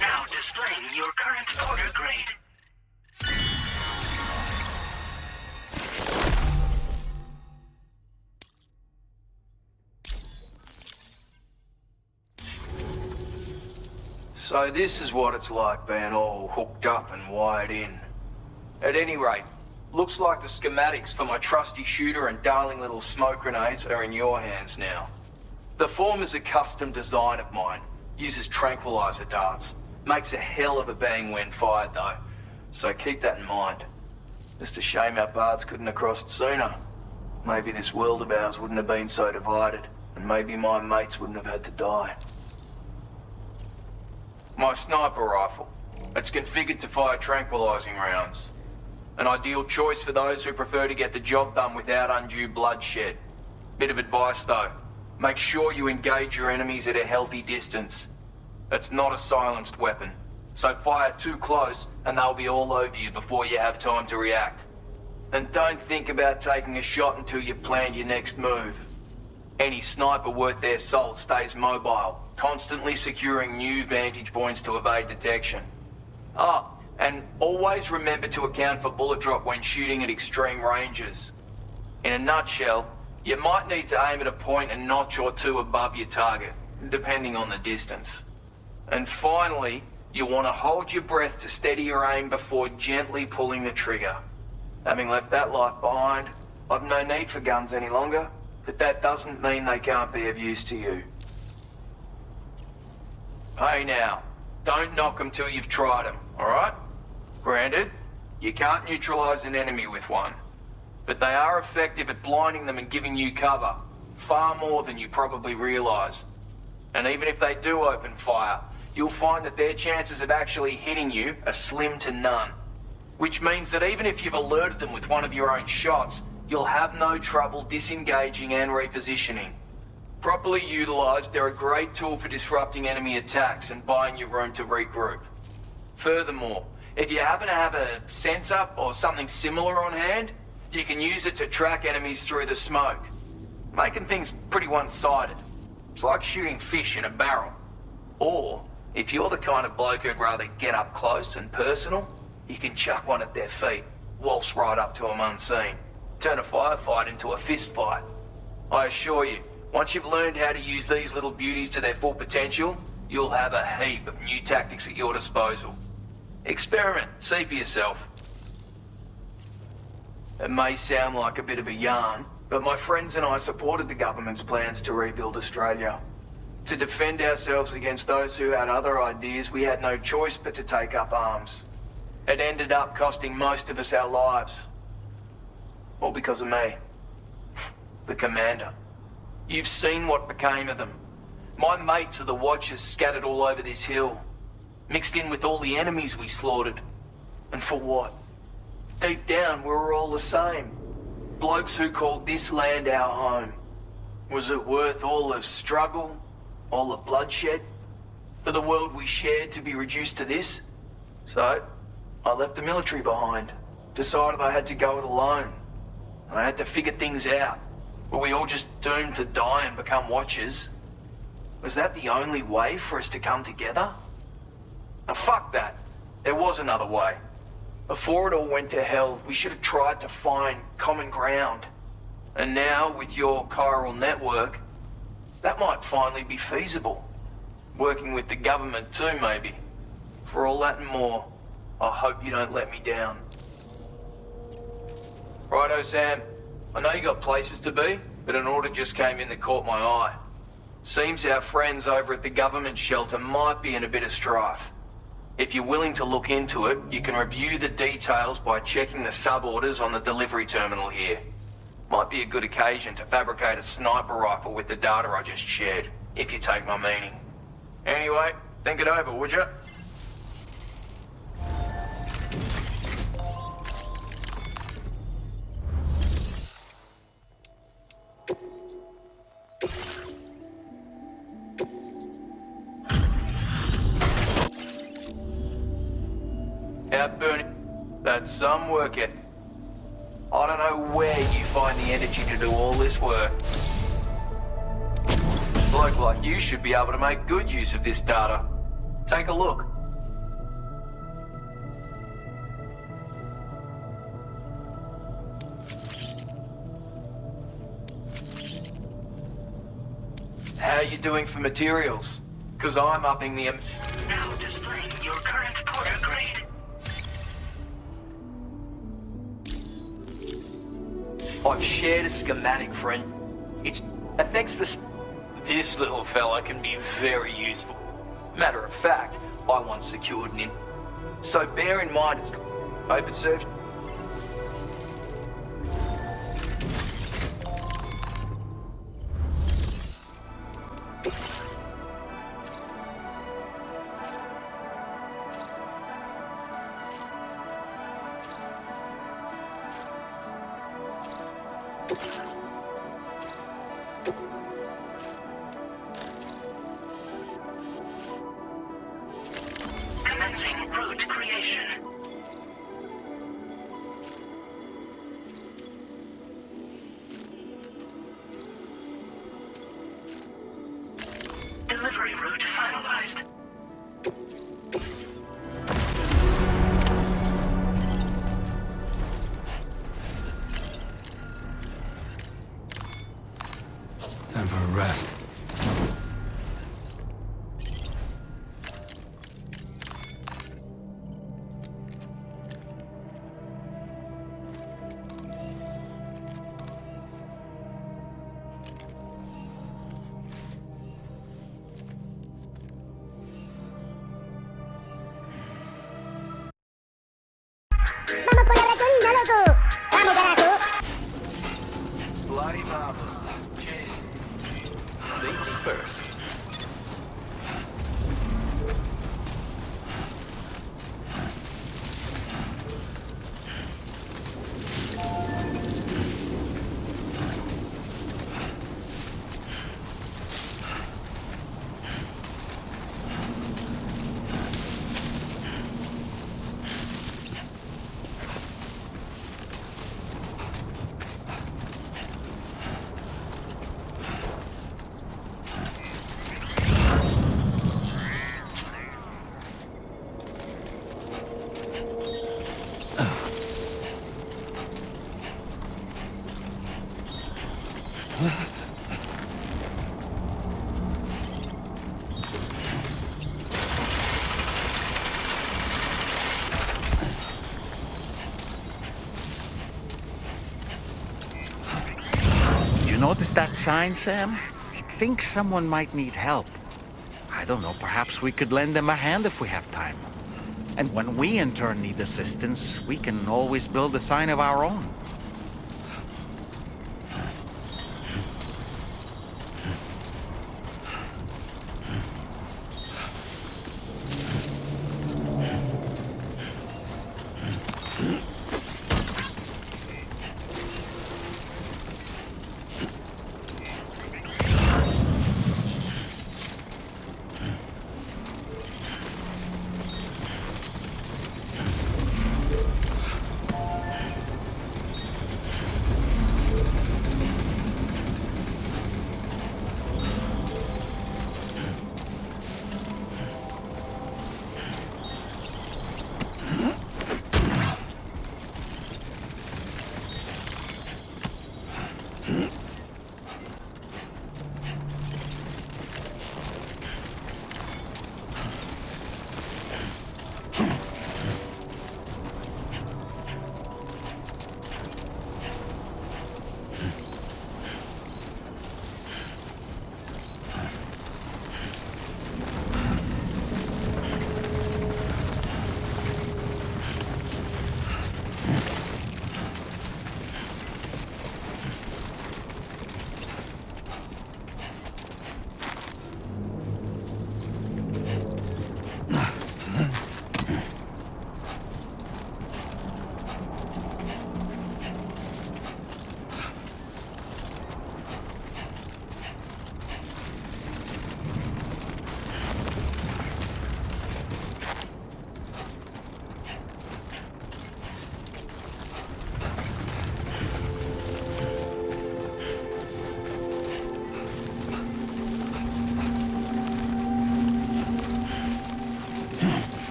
Now displaying your current order grade. So this is what it's like being all hooked up and wired in. At any rate, looks like the schematics for my trusty shooter and darling little smoke grenades are in your hands now. The form is a custom design of mine. Uses tranquilizer darts. Makes a hell of a bang when fired though. So keep that in mind. Just a shame our paths couldn't have crossed sooner. Maybe this world of ours wouldn't have been so divided. And maybe my mates wouldn't have had to die. My sniper rifle. It's configured to fire tranquilizing rounds. An ideal choice for those who prefer to get the job done without undue bloodshed. Bit of advice though. Make sure you engage your enemies at a healthy distance. It's not a silenced weapon, so fire too close and they'll be all over you before you have time to react. And don't think about taking a shot until you've planned your next move. Any sniper worth their salt stays mobile, constantly securing new vantage points to evade detection. And always remember to account for bullet drop when shooting at extreme ranges. In a nutshell, you might need to aim at a point a notch or two above your target, depending on the distance. And finally, you want to hold your breath to steady your aim before gently pulling the trigger. Having left that life behind, I've no need for guns any longer, but that doesn't mean they can't be of use to you. Hey now, don't knock them till you've tried them, alright? Granted, you can't neutralize an enemy with one, but they are effective at blinding them and giving you cover, far more than you probably realize. And even if they do open fire, you'll find that their chances of actually hitting you are slim to none. Which means that even if you've alerted them with one of your own shots, you'll have no trouble disengaging and repositioning. Properly utilized, they're a great tool for disrupting enemy attacks and buying you room to regroup. Furthermore, if you happen to have a sensor or something similar on hand, you can use it to track enemies through the smoke, making things pretty one-sided. It's like shooting fish in a barrel. Or, if you're the kind of bloke who'd rather get up close and personal, you can chuck one at their feet, waltz right up to them unseen, turn a firefight into a fist fight. I assure you, once you've learned how to use these little beauties to their full potential, you'll have a heap of new tactics at your disposal. Experiment, see for yourself. It may sound like a bit of a yarn, but my friends and I supported the government's plans to rebuild Australia. To defend ourselves against those who had other ideas, we had no choice but to take up arms. It ended up costing most of us our lives. All because of me. The Commander. You've seen what became of them. My mates are the Watchers scattered all over this hill. Mixed in with all the enemies we slaughtered. And for what? Deep down, we were all the same. Blokes who called this land our home. Was it worth all the struggle, all the bloodshed, for the world we shared to be reduced to this? So, I left the military behind. Decided I had to go it alone. I had to figure things out. Were we all just doomed to die and become Watchers? Was that the only way for us to come together? Now fuck that. There was another way. Before it all went to hell, we should have tried to find common ground. And now, with your chiral network, that might finally be feasible. Working with the government too, maybe. For all that and more, I hope you don't let me down. Righto, Sam. I know you got places to be, but an order just came in that caught my eye. Seems our friends over at the government shelter might be in a bit of strife. If you're willing to look into it, you can review the details by checking the sub-orders on the delivery terminal here. Might be a good occasion to fabricate a sniper rifle with the data I just shared, if you take my meaning. Anyway, think it over, would you? Out, Bernie. That's some work ethic. I don't know where you find the energy to do all this work. A bloke like you should be able to make good use of this data. Take a look. How are you doing for materials? 'Cause I'm upping the... Now displaying your current porter grade. I've shared a schematic, friend. It affects the... This little fella can be very useful. Matter of fact, I once secured an in... So bear in mind it's open search. Commencing route creation. Delivery route finalized. Time for a rest. Vamos por la ratonina, loco. Vamos, carajo. Bloody marvelous. Cheers. Safety first. You notice that sign, Sam? I think someone might need help. I don't know, perhaps we could lend them a hand if we have time. And when we in turn need assistance, we can always build a sign of our own.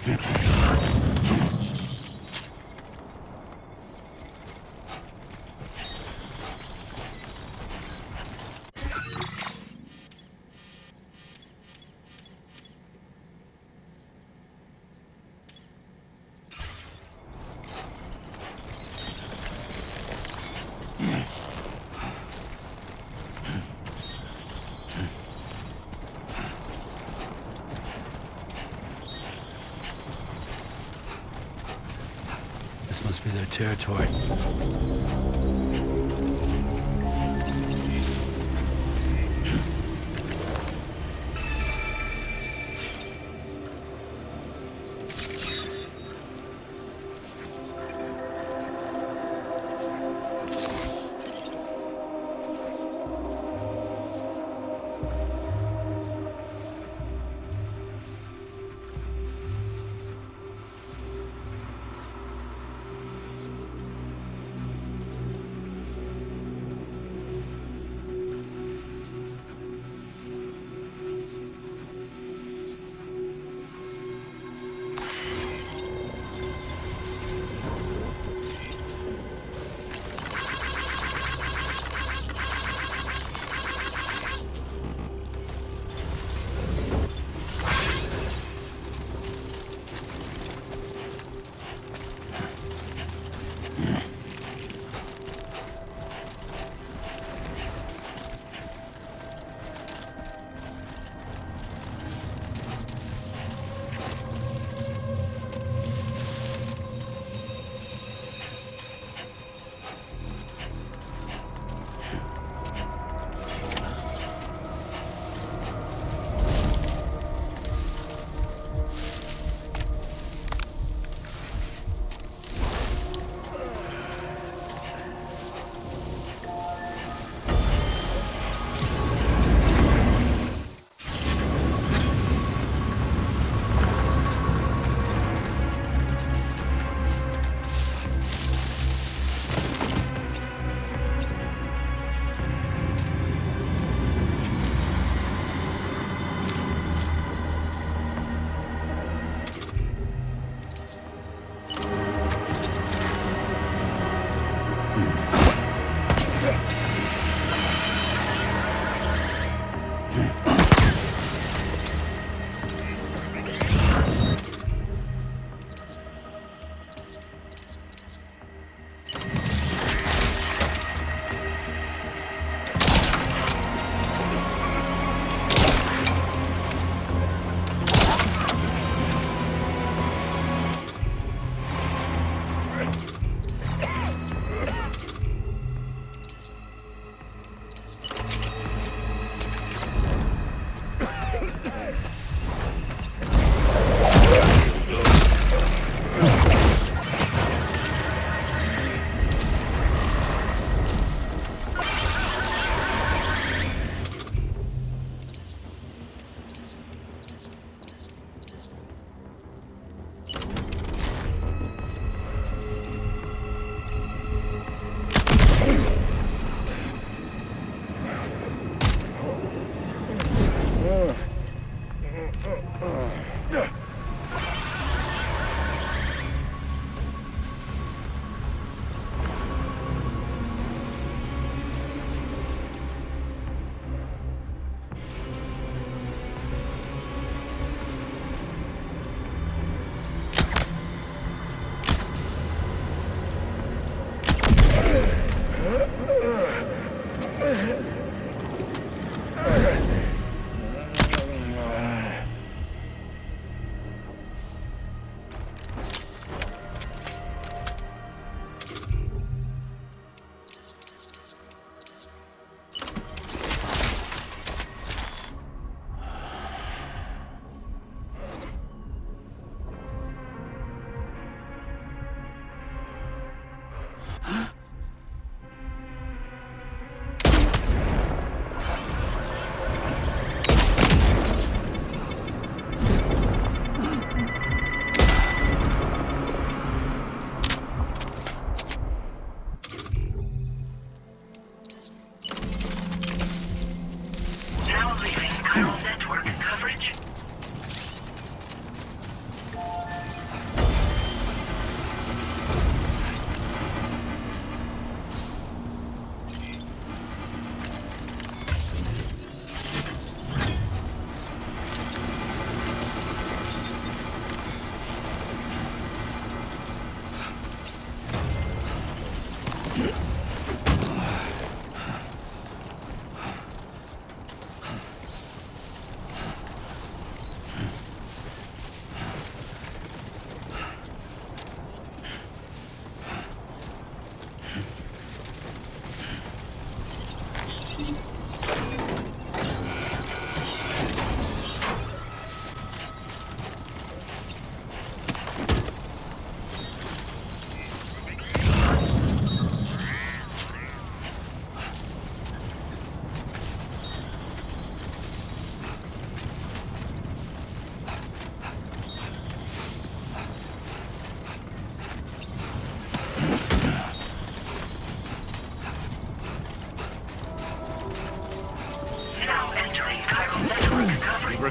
This must be their territory.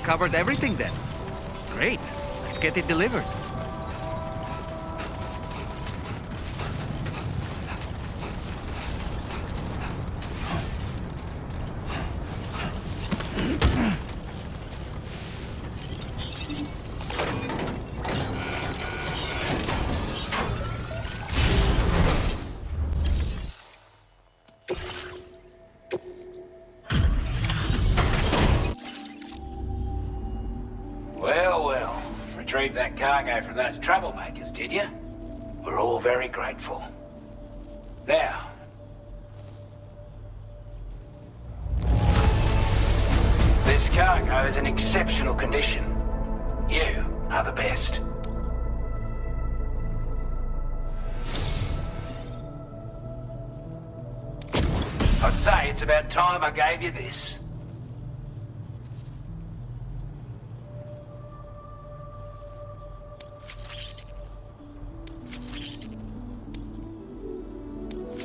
recovered everything then. Great. Let's get it delivered. Retrieved that cargo from those troublemakers, did you? We're all very grateful. Now, this cargo is in exceptional condition. You are the best. I'd say it's about time I gave you this.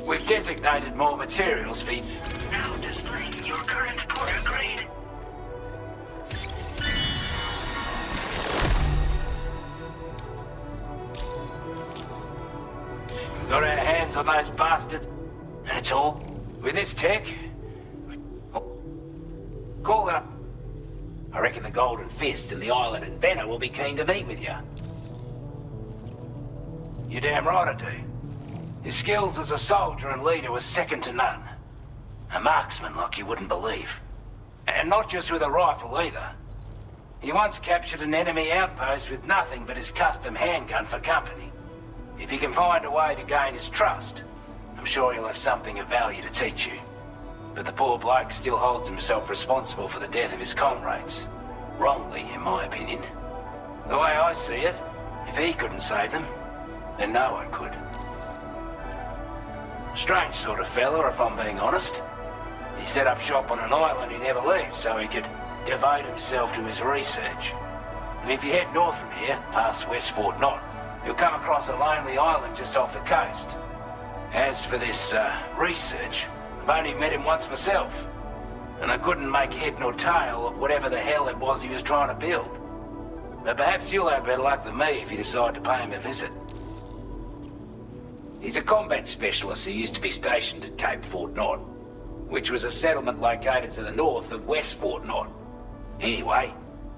We've designated more materials for you. Now displaying your current order grade. Got our hands on those bastards, and it's all with this tech. Call it up. I reckon the Golden Fist and the Island Inventor will be keen to meet with you. You're damn right I do. His skills as a soldier and leader were second to none. A marksman like you wouldn't believe. And not just with a rifle either. He once captured an enemy outpost with nothing but his custom handgun for company. If you can find a way to gain his trust, I'm sure he'll have something of value to teach you. But the poor bloke still holds himself responsible for the death of his comrades. Wrongly, in my opinion. The way I see it, if he couldn't save them, then no one could. Strange sort of fella, if I'm being honest. He set up shop on an island he never leaves so he could devote himself to his research. And if you head north from here, past West Fort Knot, you'll come across a lonely island just off the coast. As for this, research, I've only met him once myself. And I couldn't make head nor tail of whatever the hell it was he was trying to build. But perhaps you'll have better luck than me if you decide to pay him a visit. He's a combat specialist who used to be stationed at Cape Fort Knot, which was a settlement located to the north of West Fort Knot. Anyway,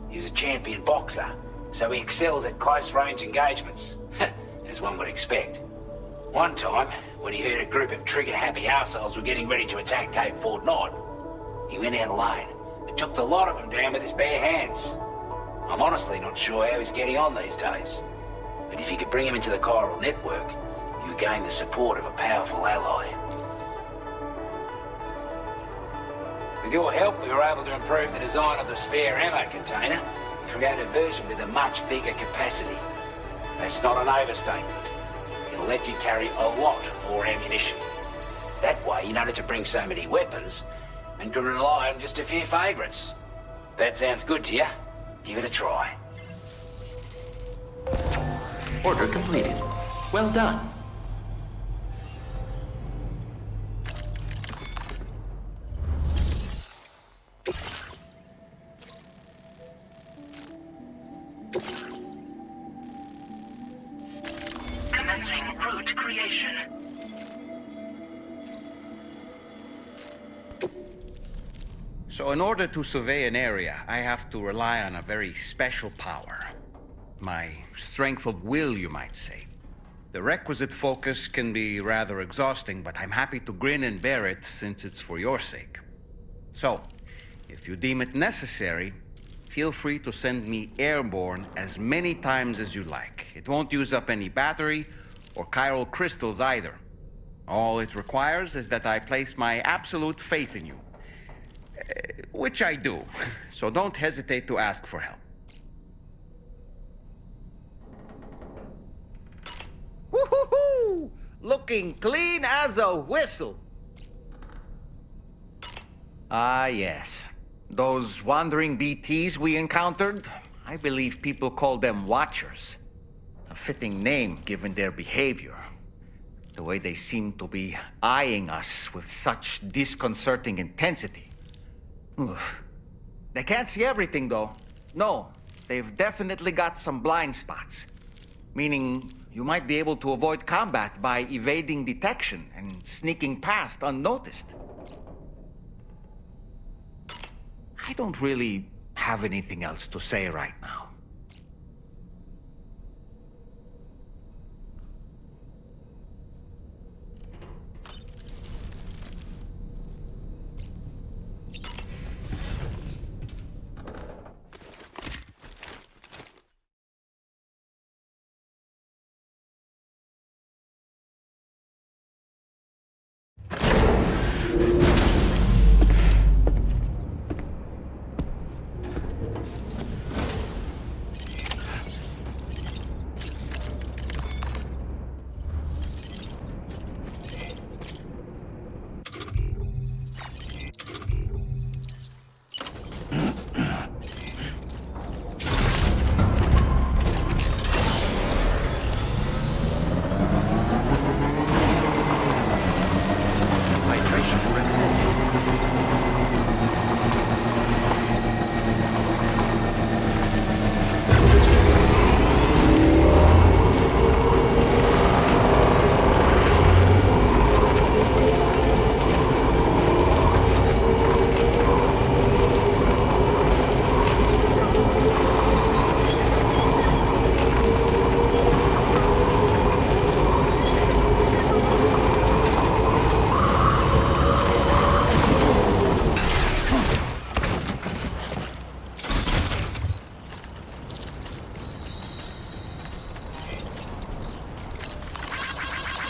he was a champion boxer, so he excels at close-range engagements, as one would expect. One time, when he heard a group of trigger-happy arseholes were getting ready to attack Cape Fort Knot, he went out alone and took the lot of them down with his bare hands. I'm honestly not sure how he's getting on these days, but if you could bring him into the chiral network, you gain the support of a powerful ally. With your help, we were able to improve the design of the spare ammo container and create a version with a much bigger capacity. That's not an overstatement. It'll let you carry a lot more ammunition. That way, you don't have to bring so many weapons and can rely on just a few favorites. If that sounds good to you, give it a try. Order completed. Well done. Commencing route creation. So in order to survey an area, I have to rely on a very special power. My strength of will, you might say. The requisite focus can be rather exhausting, but I'm happy to grin and bear it since it's for your sake. So, if you deem it necessary, feel free to send me airborne as many times as you like. It won't use up any battery or chiral crystals either. All it requires is that I place my absolute faith in you. Which I do, so don't hesitate to ask for help. Woo-hoo-hoo! Looking clean as a whistle. Ah, yes. Those wandering BTs we encountered, I believe people call them Watchers. A fitting name given their behavior. The way they seem to be eyeing us with such disconcerting intensity. Oof. They can't see everything, though. No, they've definitely got some blind spots. Meaning, you might be able to avoid combat by evading detection and sneaking past unnoticed. I don't really have anything else to say right now.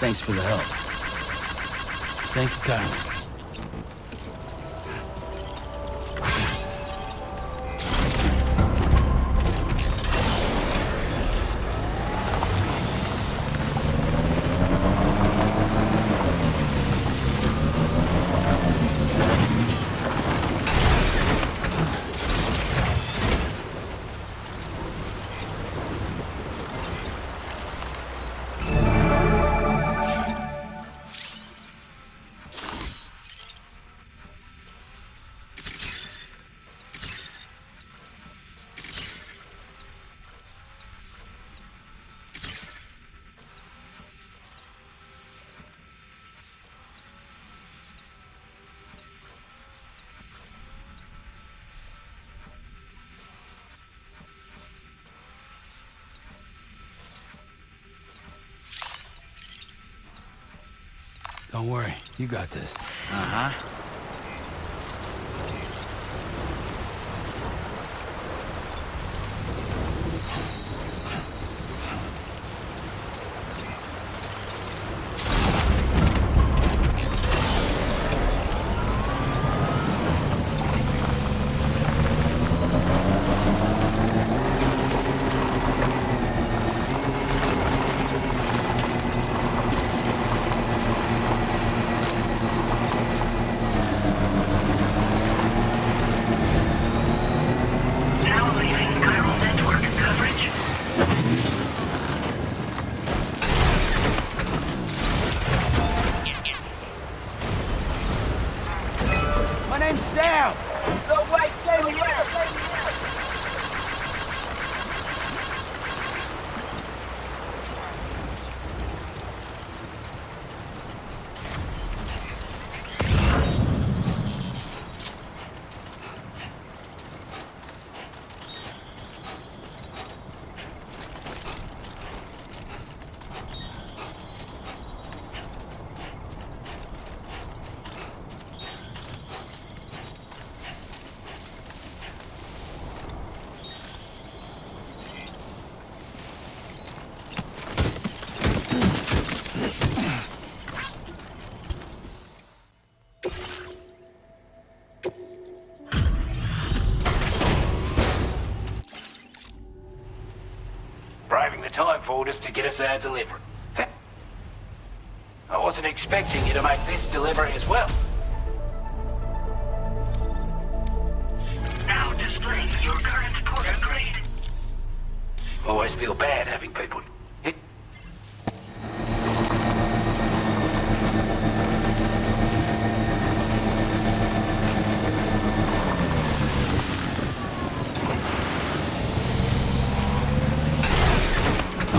Thanks for the help. Thank you kindly. Don't worry, you got this. Uh-huh. Now leaving chiral network coverage. My name's Sam. No way, stay me out. Braving the time forwarders to get us our delivery. I wasn't expecting you to make this delivery as well. Now displaying your current porter grade. Always feel bad having people hit.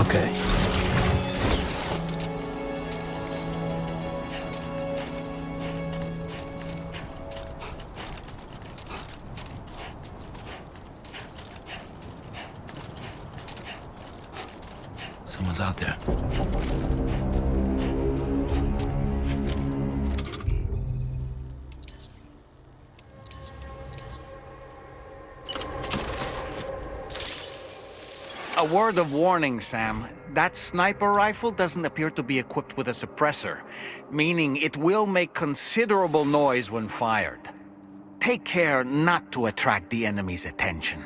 Okay. Someone's out there. A word of warning, Sam. That sniper rifle doesn't appear to be equipped with a suppressor, meaning it will make considerable noise when fired. Take care not to attract the enemy's attention.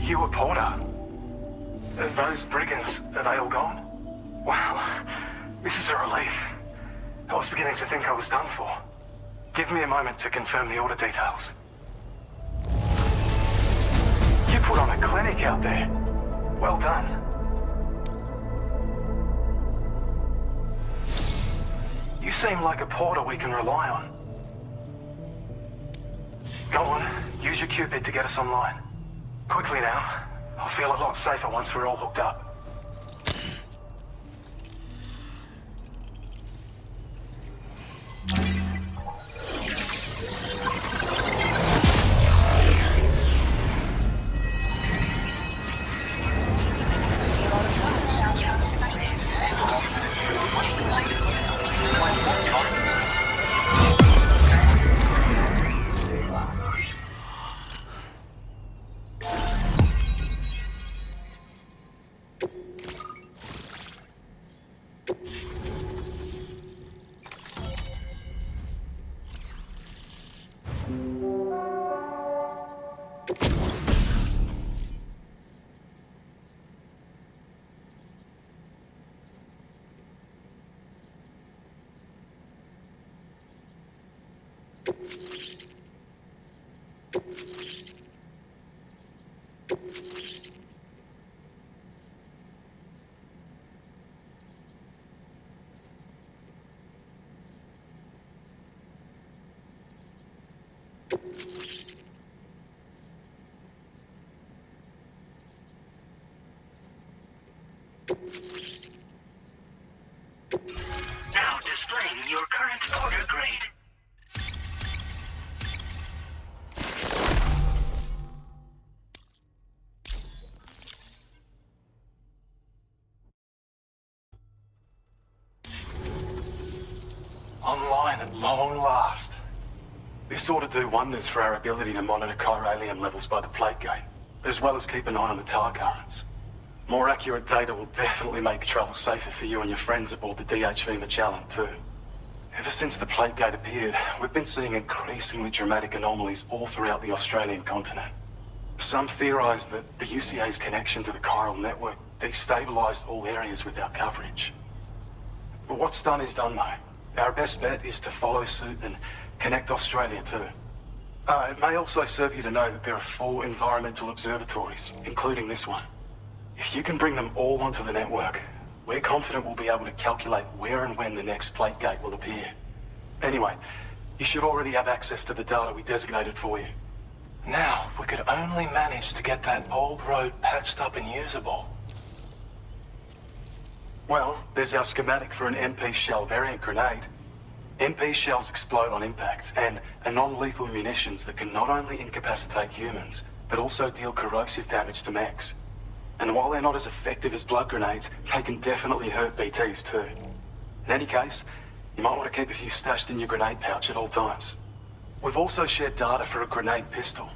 You were Porter? And those brigands, are they all gone? Wow, this is a relief. I was beginning to think I was done for. Give me a moment to confirm the order details. You put on a clinic out there. Well done. You seem like a Porter we can rely on. Go on, use your Cupid to get us online. Quickly now. I'll feel a lot safer once we're all hooked up. Now displaying your current order grade. Online at long last. This ought to do wonders for our ability to monitor chiralium levels by the plate gate, as well as keep an eye on the tar currents. More accurate data will definitely make travel safer for you and your friends aboard the DHV Magellan too. Ever since the plate gate appeared, we've been seeing increasingly dramatic anomalies all throughout the Australian continent. Some theorize that the UCA's connection to the chiral network destabilized all areas with our coverage. But what's done is done though. Our best bet is to follow suit and connect Australia too. It may also serve you to know that there are 4 environmental observatories, including this one. If you can bring them all onto the network, we're confident we'll be able to calculate where and when the next plate gate will appear. Anyway, you should already have access to the data we designated for you. Now, if we could only manage to get that old road patched up and usable. Well, there's our schematic for an MP shell variant grenade. MP shells explode on impact and are non-lethal munitions that can not only incapacitate humans, but also deal corrosive damage to mechs. And while they're not as effective as blood grenades, they can definitely hurt BTs too. In any case, you might want to keep a few stashed in your grenade pouch at all times. We've also shared data for a grenade pistol.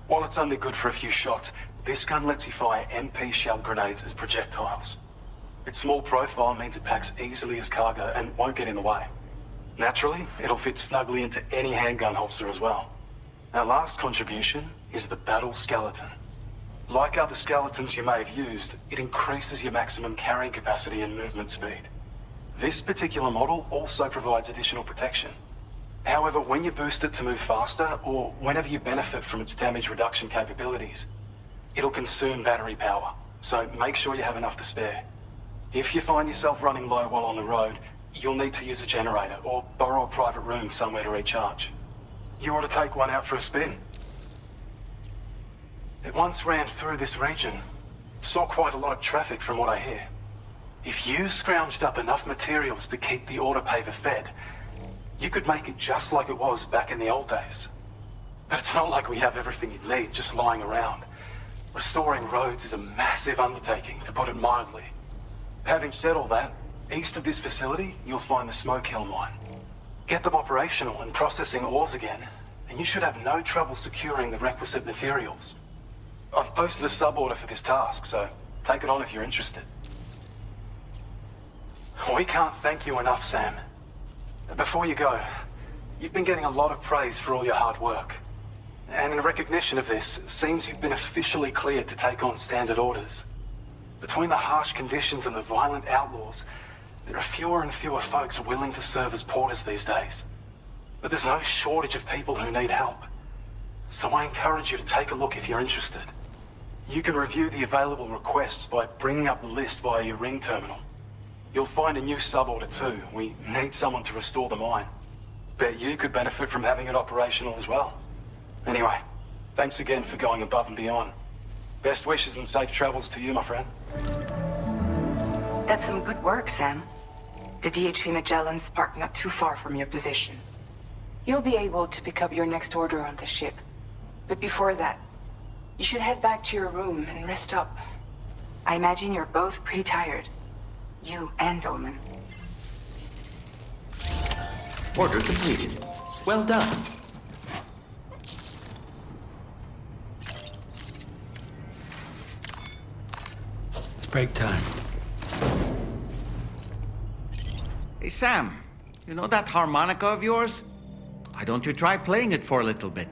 While it's only good for a few shots, this gun lets you fire MP shell grenades as projectiles. Its small profile means it packs easily as cargo and won't get in the way. Naturally, it'll fit snugly into any handgun holster as well. Our last contribution is the battle skeleton. Like other skeletons you may have used, it increases your maximum carrying capacity and movement speed. This particular model also provides additional protection. However, when you boost it to move faster, or whenever you benefit from its damage reduction capabilities, it'll consume battery power, so make sure you have enough to spare. If you find yourself running low while on the road, you'll need to use a generator or borrow a private room somewhere to recharge. You ought to take one out for a spin. It once ran through this region. Saw quite a lot of traffic from what I hear. If you scrounged up enough materials to keep the autopaver fed, you could make it just like it was back in the old days. But it's not like we have everything you need just lying around. Restoring roads is a massive undertaking, to put it mildly. Having said all that, east of this facility, you'll find the Smoke Hill mine. Get them operational and processing ores again, and you should have no trouble securing the requisite materials. I've posted a sub-order for this task, so take it on if you're interested. We can't thank you enough, Sam. Before you go, you've been getting a lot of praise for all your hard work. And in recognition of this, it seems you've been officially cleared to take on standard orders. Between the harsh conditions and the violent outlaws, there are fewer and fewer folks willing to serve as porters these days. But there's no shortage of people who need help. So I encourage you to take a look if you're interested. You can review the available requests by bringing up the list via your ring terminal. You'll find a new sub-order too. We need someone to restore the mine. Bet you could benefit from having it operational as well. Anyway, thanks again for going above and beyond. Best wishes and safe travels to you, my friend. That's some good work, Sam. The DHV Magellan's parked not too far from your position. You'll be able to pick up your next order on the ship. But before that, you should head back to your room and rest up. I imagine you're both pretty tired. You and Dollman. Order completed. Well done. It's break time. Hey, Sam, you know that harmonica of yours? Why don't you try playing it for a little bit?